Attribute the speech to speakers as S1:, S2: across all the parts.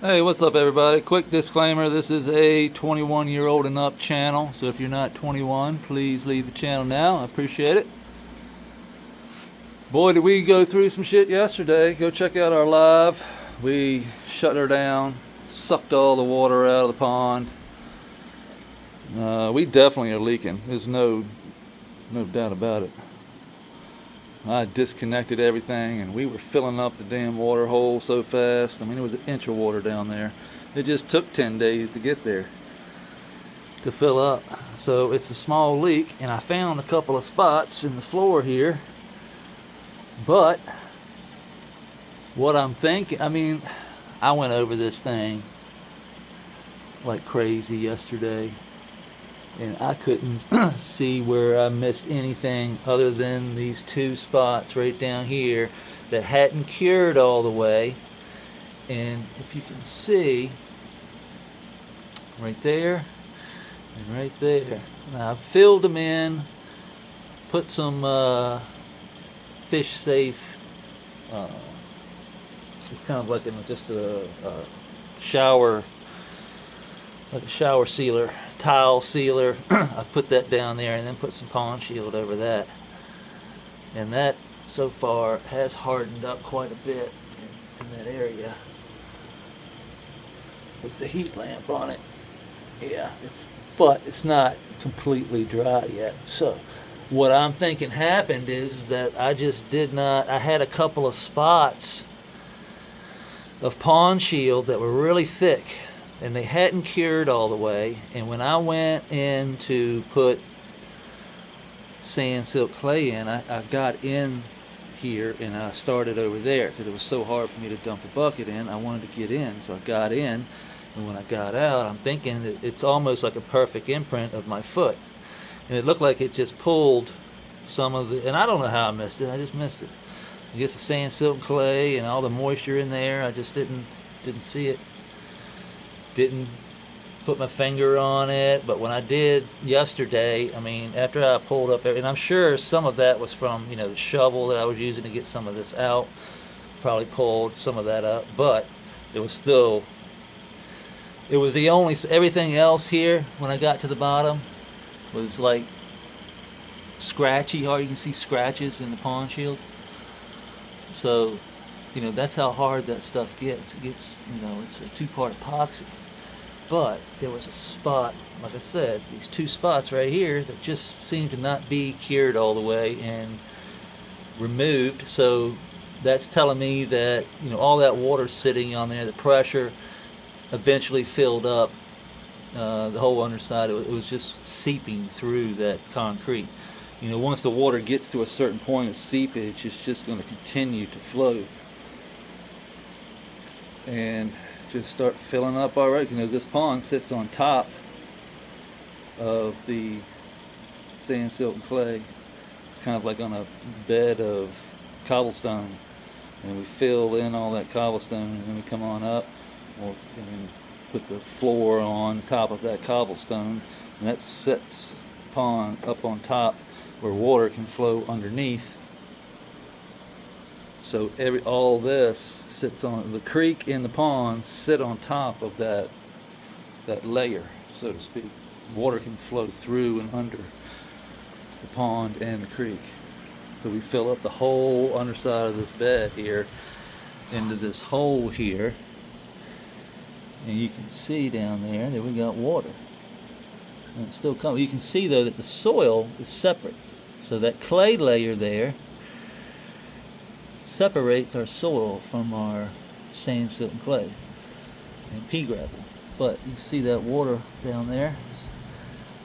S1: Hey, what's up, everybody? Quick disclaimer, this is a 21-year-old and up channel, so if you're not 21, please leave the channel now. I appreciate it. Boy, did we go through some shit yesterday. Go check out our live. We shut her down, sucked all the water out of the pond. We definitely are leaking. There's no doubt about it. I disconnected everything and we were filling up the damn water hole so fast. I mean, it was an inch of water down there. It just took 10 days to get there to fill up. So it's a small leak, and I found a couple of spots in the floor here. But what I'm thinking, I mean, I went over this thing like crazy yesterday, and I couldn't see where I missed anything other than these two spots right down here that hadn't cured all the way. And if you can see, right there and right there, now I've filled them in, put some fish safe, it's kind of like just a shower, like a shower sealer, tile sealer. I put that down there and then put some pond shield over that, and that so far has hardened up quite a bit in that area. Put the heat lamp on it. Yeah, but it's not completely dry yet. So what I'm thinking happened is that I just did not, I had a couple of spots of pond shield that were really thick and they hadn't cured all the way. And when I went in to put sand silk clay in, I got in here and I started over there because it was so hard for me to dump a bucket in. I wanted to get in, so I got in, and when I got out, I'm thinking that it's almost like a perfect imprint of my foot, and it looked like it just pulled some of the, and I don't know how I missed it. I just missed it. I guess the sand silk clay and all the moisture in there, I just didn't see it. Didn't put my finger on it, but when I did yesterday, I mean, after I pulled up, and I'm sure some of that was from, the shovel that I was using to get some of this out, probably pulled some of that up, but it was still, it was the only, everything else here, when I got to the bottom, was like scratchy, hard. You can see scratches in the pond shield. So, that's how hard that stuff gets. It gets, it's a two-part epoxy. But there was a spot, like I said, these two spots right here that just seemed to not be cured all the way and removed. So that's telling me that, all that water sitting on there, the pressure eventually filled up the whole underside. It was just seeping through that concrete. Once the water gets to a certain point of seepage, it's just going to continue to flow and just start filling up already. This pond sits on top of the sand, silt, and clay. It's kind of like on a bed of cobblestone, and we fill in all that cobblestone, and then we come on up, and put the floor on top of that cobblestone, and that sets the pond up on top where water can flow underneath. So all this sits on the creek and the pond sit on top of that layer, so to speak. Water can flow through and under the pond and the creek. So we fill up the whole underside of this bed here into this hole here, and you can see down there that we got water, and it's still coming. You can see though that the soil is separate, so that clay layer there separates our soil from our sand, silt, and clay and pea gravel. But you see that water down there,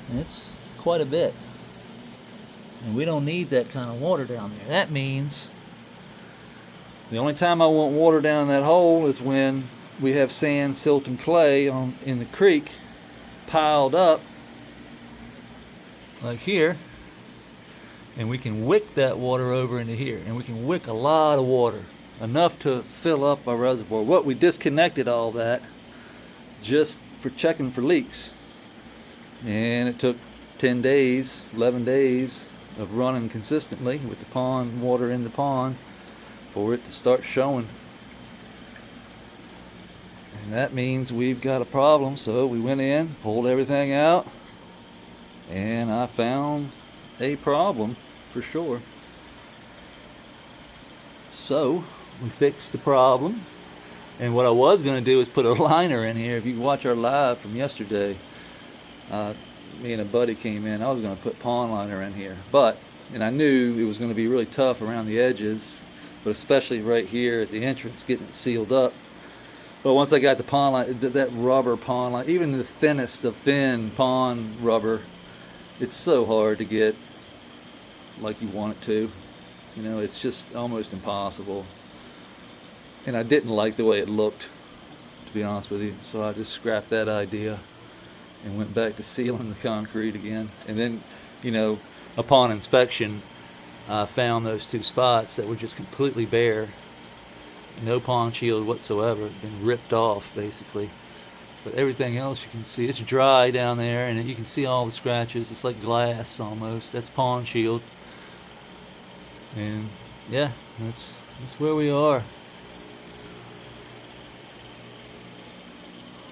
S1: and it's quite a bit, and we don't need that kind of water down there. That means the only time I want water down that hole is when we have sand, silt, and clay in the creek piled up like here, and we can wick that water over into here, and we can wick a lot of water, enough to fill up our reservoir. What we disconnected all that just for checking for leaks, and it took 10 days, 11 days of running consistently with the pond water in the pond for it to start showing. And that means we've got a problem. So we went in, pulled everything out, and I found a problem for sure. So we fixed the problem. And what I was going to do is put a liner in here. If you watch our live from yesterday, me and a buddy came in. I was going to put pond liner in here, and I knew it was going to be really tough around the edges, but especially right here at the entrance, getting it sealed up. But once I got the pond line, that rubber pond line, even the thinnest of thin pond rubber, it's so hard to get like you want it to. You know, it's just almost impossible. And I didn't like the way it looked, to be honest with you. So I just scrapped that idea and went back to sealing the concrete again. And then, you know, upon inspection, I found those two spots that were just completely bare. No pond shield whatsoever, been ripped off basically. But everything else you can see, it's dry down there, and you can see all the scratches. It's like glass almost. That's pond shield. And yeah, that's where we are.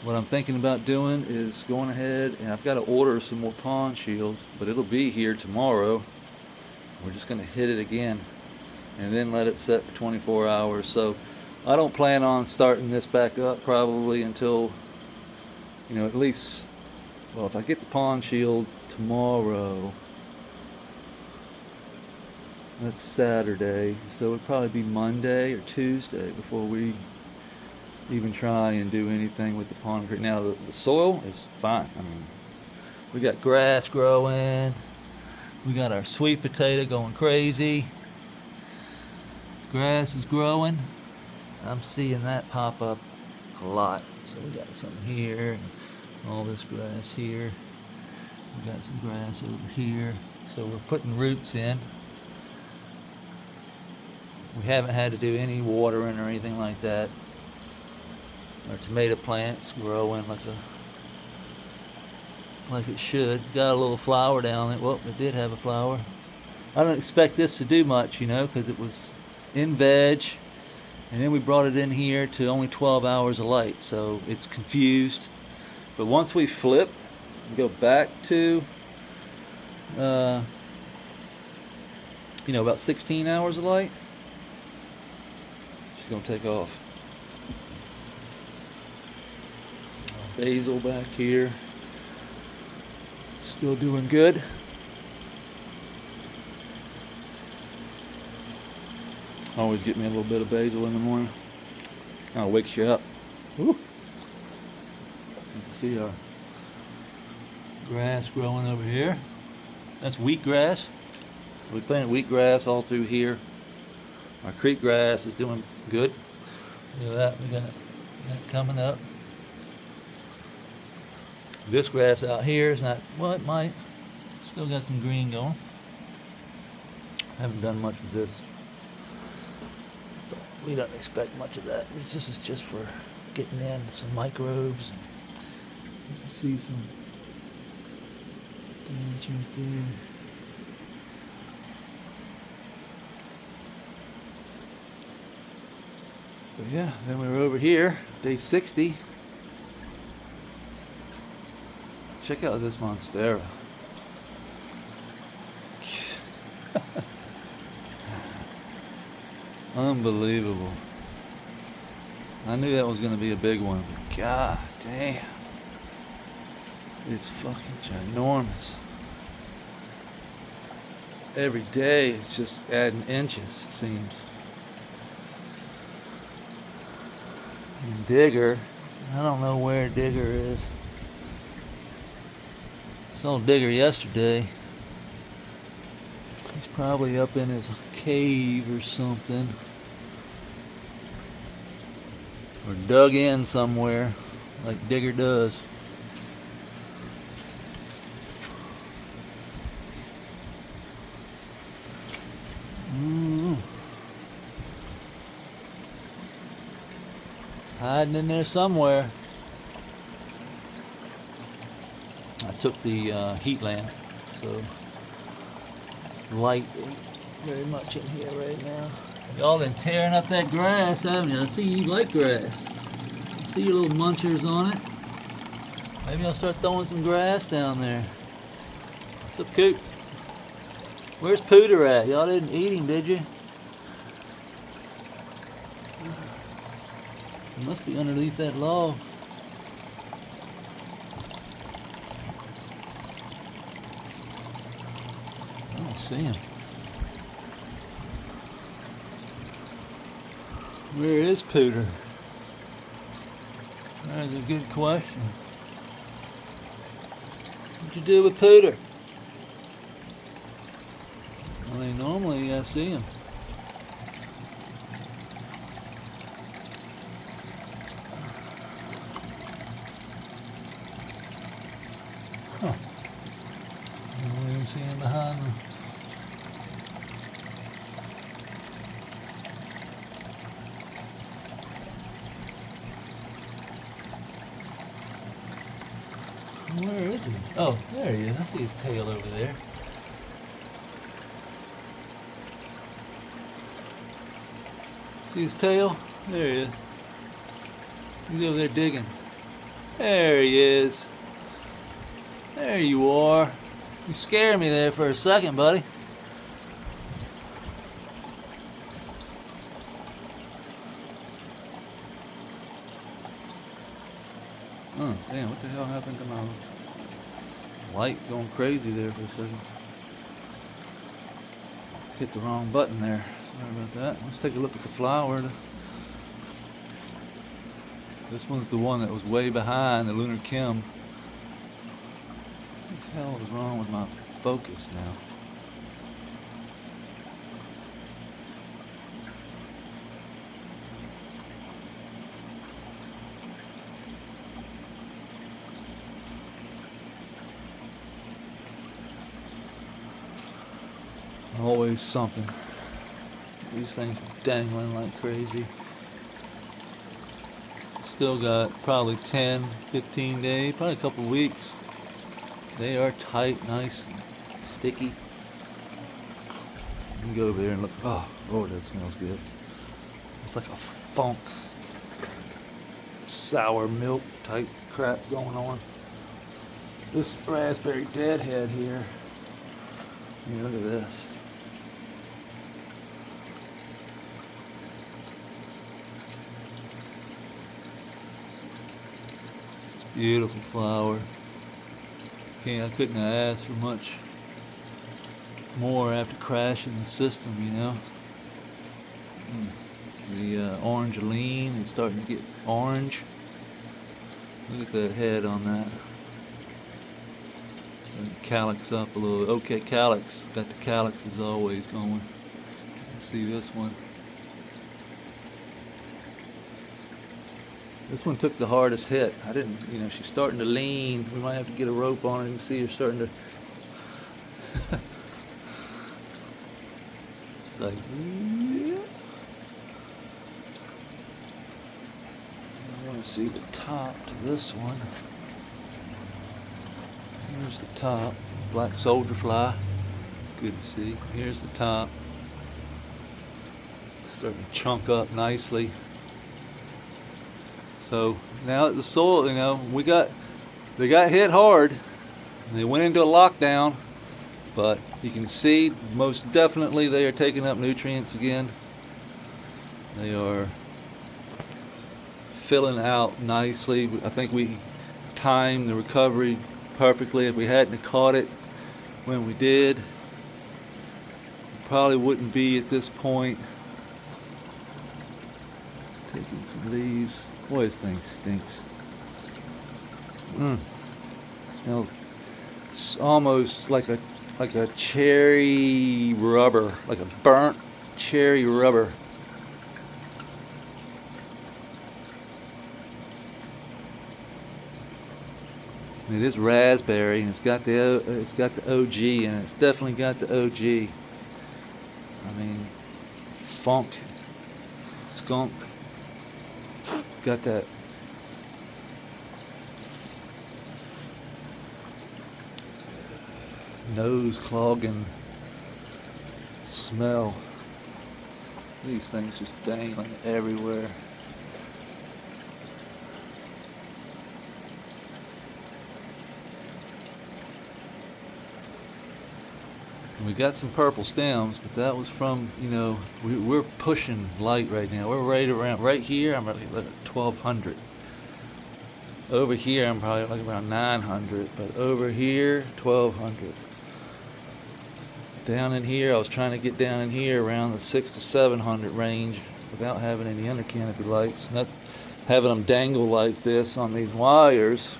S1: What I'm thinking about doing is going ahead, and I've got to order some more pond shields, but it'll be here tomorrow. We're just going to hit it again and then let it set for 24 hours. So I don't plan on starting this back up probably until, you know, at least, well, if I get the pond shield tomorrow, that's Saturday, so it'll probably be Monday or Tuesday before we even try and do anything with the pond. Now the soil is fine. I mean, we got grass growing, we got our sweet potato going crazy, grass is growing. I'm seeing that pop up a lot. So we got some here, and all this grass here, we got some grass over here, so we're putting roots in. We haven't had to do any watering or anything like that. Our tomato plant's growing like it should. Got a little flower down it. Well, it did have a flower. I don't expect this to do much, you know, because it was in veg, and then we brought it in here to only 12 hours of light, so it's confused. But once we flip and go back to, you know, about 16 hours of light, she's gonna take off. Basil back here, still doing good. Always get me a little bit of basil in the morning. Kind of wakes you up. Woo. You can see our grass growing over here. That's wheatgrass. We planted wheatgrass all through here. Our creek grass is doing good. Look at that, we got that coming up. This grass out here is not, well, it might. Still got some green going. Haven't done much of this. But we don't expect much of that. This is just for getting in some microbes. You can see some things right there. But yeah, then we were over here, day 60. Check out this monstera. Unbelievable. I knew that was going to be a big one. But God damn. It's fucking ginormous. Every day it's just adding inches, it seems. And Digger, I don't know where Digger is. Saw Digger yesterday. He's probably up in his cave or something. Or dug in somewhere, like Digger does. Hiding in there somewhere. I took the heat lamp, so light ain't very much in here right now. Y'all been tearing up that grass, haven't you? I see you like grass. See your little munchers on it. Maybe I'll start throwing some grass down there. What's up, Coop? Where's Pooter at? Y'all didn't eat him, did you? He must be underneath that log. I don't see him. Where is Pooter? That's a good question. What'd you do with Pooter? I mean, normally I see him. Huh. I don't even see him behind them. Where is he? Oh, there he is. I see his tail over there. See his tail? There he is. He's over there digging. There he is. There you are. You scared me there for a second, buddy. Oh, damn, what the hell happened to my light going crazy there for a second? Hit the wrong button there. Sorry about that. Let's take a look at the flower. This one's the one that was way behind the Lunar Kim. What the hell is wrong with my focus now? Always something. These things dangling like crazy. Still got probably 10, 15 days, probably a couple weeks. They are tight, nice, sticky. You can go over there and look. Oh, Lord, that smells good. It's like a funk, sour milk type crap going on. This raspberry deadhead here. Yeah, look at this. Beautiful flower. I couldn't have asked for much more after crashing the system, you know. The orange lean is starting to get orange. Look at that head on that. Calyx up a little. Okay, calyx. Got the calyx as always going. Let's see this one. This one took the hardest hit. I didn't, she's starting to lean. We might have to get a rope on it and see her starting to. It's like, yeah. I want to see the top to this one. Here's the top, black soldier fly. Good to see. Here's the top. Starting to chunk up nicely. So now that the soil, they got hit hard. And they went into a lockdown, but you can see most definitely they are taking up nutrients again. They are filling out nicely. I think we timed the recovery perfectly. If we hadn't caught it when we did, we probably wouldn't be at this point. Taking some leaves. Boy, this thing stinks. Smells almost like a cherry rubber, like a burnt cherry rubber. It is raspberry, and it's got the OG in it. It's definitely got the OG. I mean, funk, skunk. Got that nose clogging smell. These things just dangling everywhere. We got some purple stems, but that was from, we're pushing light right now. We're right around, right here, I'm probably like 1200. Over here, I'm probably like around 900, but over here, 1200. Down in here, I was trying to get down in here around the 6 to 700 range without having any under canopy lights. And that's having them dangle like this on these wires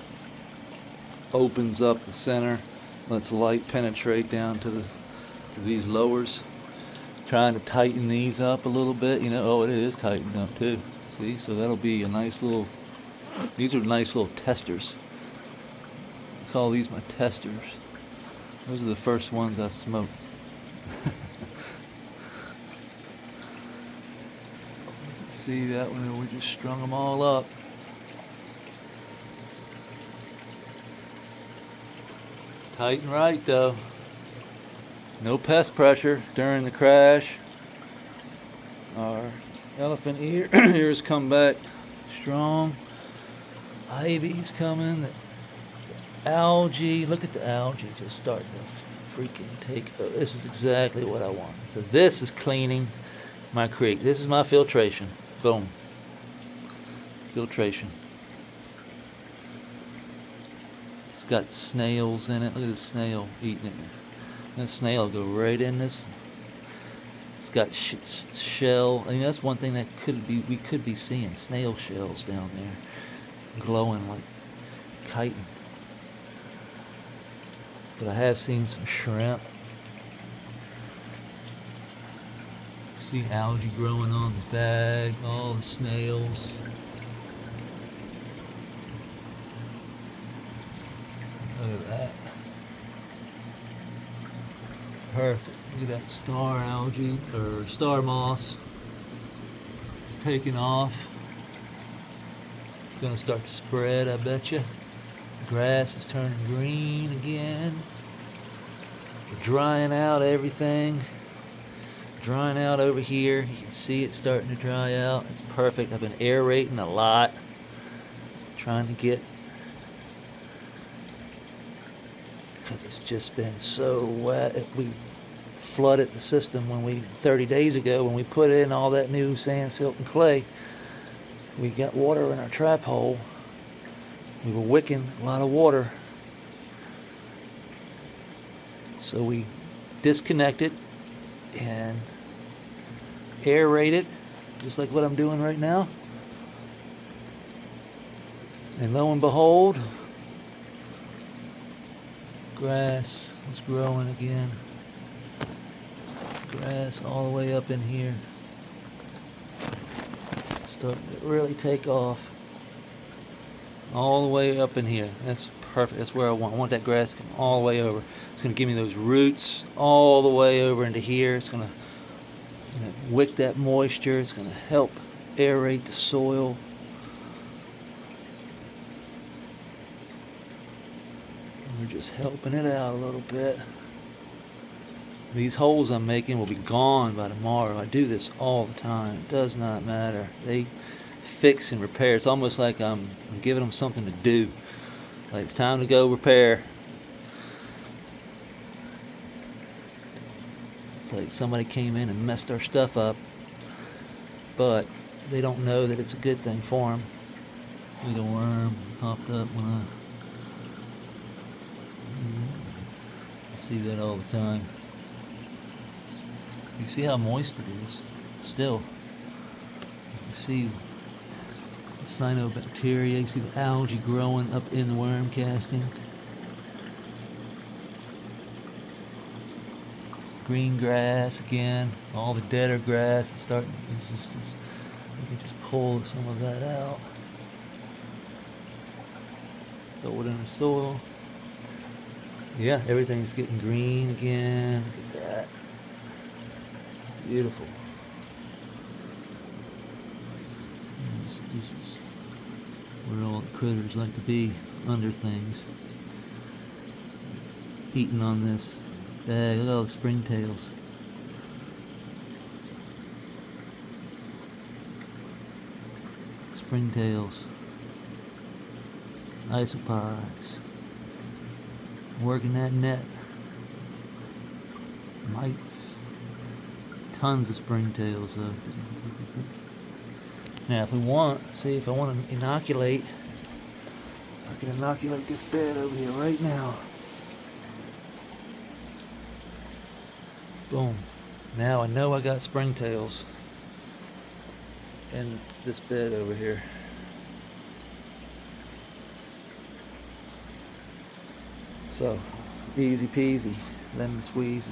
S1: opens up the center, lets light penetrate down to these lowers. Trying to tighten these up a little bit, oh, it is tightened up too. See, so that'll be a nice little, these are nice little testers. I call these my testers. Those are the first ones I smoked. See that one, we just strung them all up. Tight and right though. No pest pressure during the crash. Our elephant ears come back strong. Ivy's coming. The algae, look at the algae just starting to freaking take over. This is exactly what I want. So this is cleaning my creek. This is my filtration. Boom. Filtration. It's got snails in it. Look at the snail eating it. That snail will go right in this. It's got shell. I mean, that's one thing that we could be seeing snail shells down there, glowing like chitin. But I have seen some shrimp. See algae growing on the bag. All the snails. Look at that. Perfect. Look at that star algae, or star moss. It's taking off. It's going to start to spread, I bet you. The grass is turning green again. We're drying out everything. Drying out over here. You can see it starting to dry out. It's perfect. I've been aerating a lot. Trying to get, because it's just been so wet. We flooded the system 30 days ago when we put in all that new sand, silt, and clay. We got water in our trap hole. We were wicking a lot of water. So we disconnected and aerated, just like what I'm doing right now. And lo and behold, grass is growing again. Grass all the way up in here. Starting to really take off. All the way up in here. That's perfect. That's where I want that grass to come all the way over. It's going to give me those roots all the way over into here. It's going to wick that moisture. It's going to help aerate the soil. We're just helping it out a little bit. These holes I'm making will be gone by tomorrow. I do this all the time. It does not matter. They fix and repair. It's almost like I'm giving them something to do. Like, it's time to go repair. It's like somebody came in and messed our stuff up, but they don't know that it's a good thing for them. Look at a worm popped up when I see that all the time. You see how moist it is still. You see the cyanobacteria, you see the algae growing up in the worm casting. Green grass again, all the deader grass is starting to we can just pull some of that out. Throw it in the soil. Yeah, everything's getting green again. Look at that. Beautiful. This is where all the critters like to be, under things. Eating on this bag. Look at all the springtails. Springtails. Isopods. Working that net. mites. Tons of springtails though. Now if we want, see if I want to inoculate, I can inoculate this bed over here right now. Boom. Now I know I got springtails in this bed over here. So, easy peasy, lemon squeezy.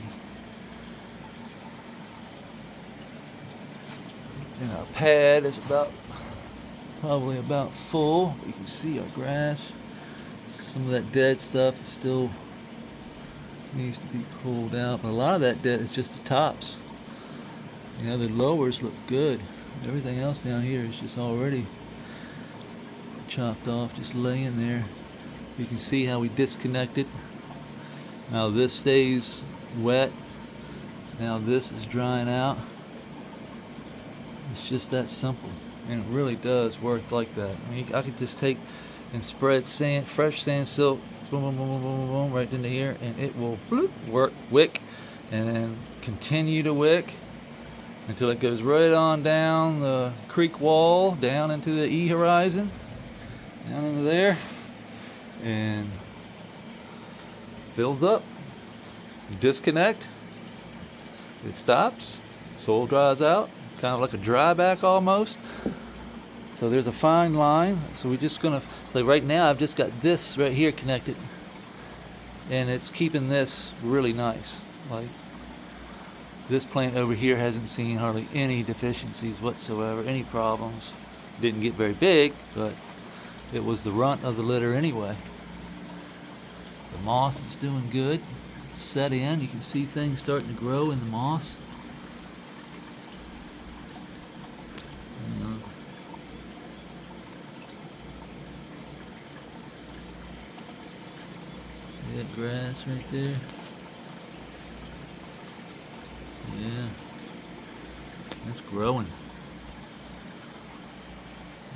S1: And our pad is probably about full. You can see our grass. Some of that dead stuff is still needs to be pulled out, but a lot of that dead is just the tops. You know, the lowers look good. Everything else down here is just already chopped off, just laying there. You can see how we disconnected. Now this stays wet. Now this is drying out. It's just that simple, and it really does work like that. I mean, I could just take and spread sand, fresh sand silk, boom, boom, boom, boom, boom, boom, right into here, and it will bloop, wick, and then continue to wick until it goes right on down the creek wall, down into the E horizon, down into there, and fills up. You disconnect, it stops, soil dries out, kind of like a dry back almost. So there's a fine line. So we're just gonna, so right now I've just got this right here connected, and it's keeping this really nice. Like this plant over here hasn't seen hardly any deficiencies whatsoever, any problems. Didn't get very big, but it was the runt of the litter anyway. The moss is doing good. It's set in. You can see things starting to grow in the moss. See that grass right there? Yeah, it's growing.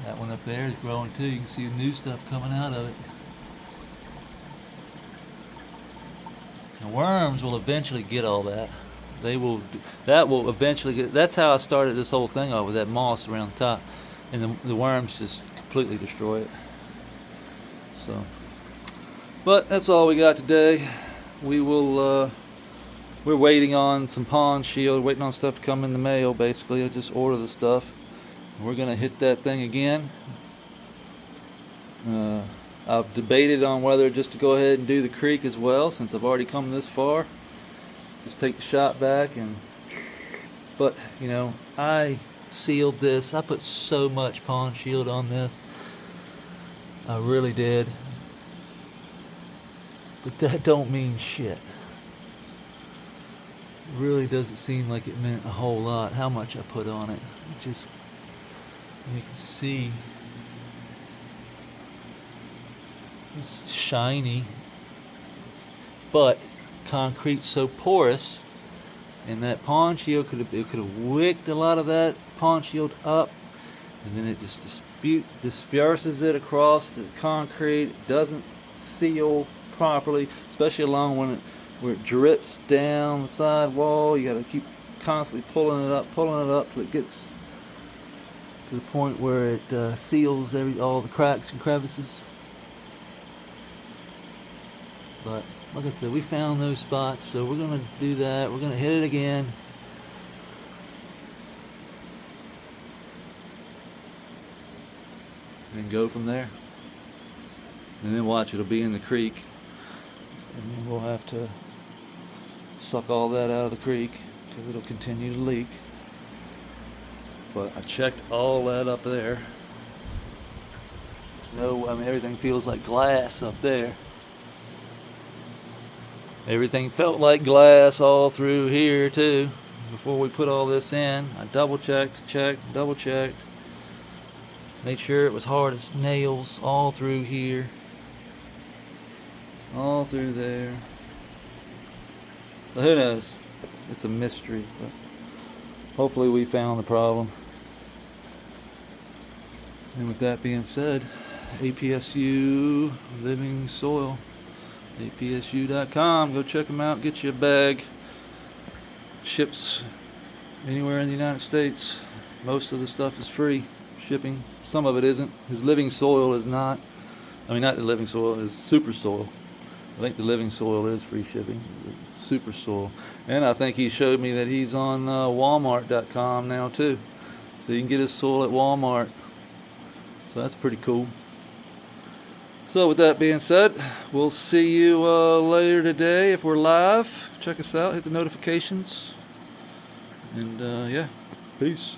S1: That one up there is growing too. You can see the new stuff coming out of it. The worms will eventually get all that. That will eventually get, that's how I started this whole thing off, with that moss around the top. And the worms just completely destroy it. So, but that's all we got today. We will, we're waiting on some pond shield, waiting on stuff to come in the mail basically. I just ordered the stuff. We're gonna hit that thing again. I've debated on whether just to go ahead and do the creek as well, since I've already come this far. Just take the shot back, but you know, I sealed this. I put so much pond shield on this. I really did. But that don't mean shit. It really doesn't seem like it meant a whole lot how much I put on it. It just, you can see it's shiny, but concrete's so porous, and that pond shield could have wicked a lot of that pond shield up, and then it just disperses it across the concrete. It doesn't seal properly, especially along where it drips down the side wall. You got to keep constantly pulling it up till it gets to the point where it seals all the cracks and crevices. But like I said, we found those spots, so we're gonna do that. We're gonna hit it again. And go from there. And then watch, it'll be in the creek. And then we'll have to suck all that out of the creek because it'll continue to leak. But I checked all that up there. No, I mean, everything feels like glass up there. Everything felt like glass all through here too. Before we put all this in, I double checked, double checked. Made sure it was hard as nails all through here. All through there. But who knows? It's a mystery. But hopefully we found the problem. And with that being said, APSU Living Soil. APSU.com. Go check them out. Get you a bag.
S2: ships anywhere in the United States. Most of the stuff is free shipping. Some of it isn't. His living soil is not. I mean, not the living soil, his super soil. I think the living soil is free shipping. The super soil. And I think he showed me that he's on Walmart.com now too. So you can get his soil at Walmart. So that's pretty cool. So with that being said, we'll see you later today if we're live. Check us out, hit the notifications. And yeah, peace.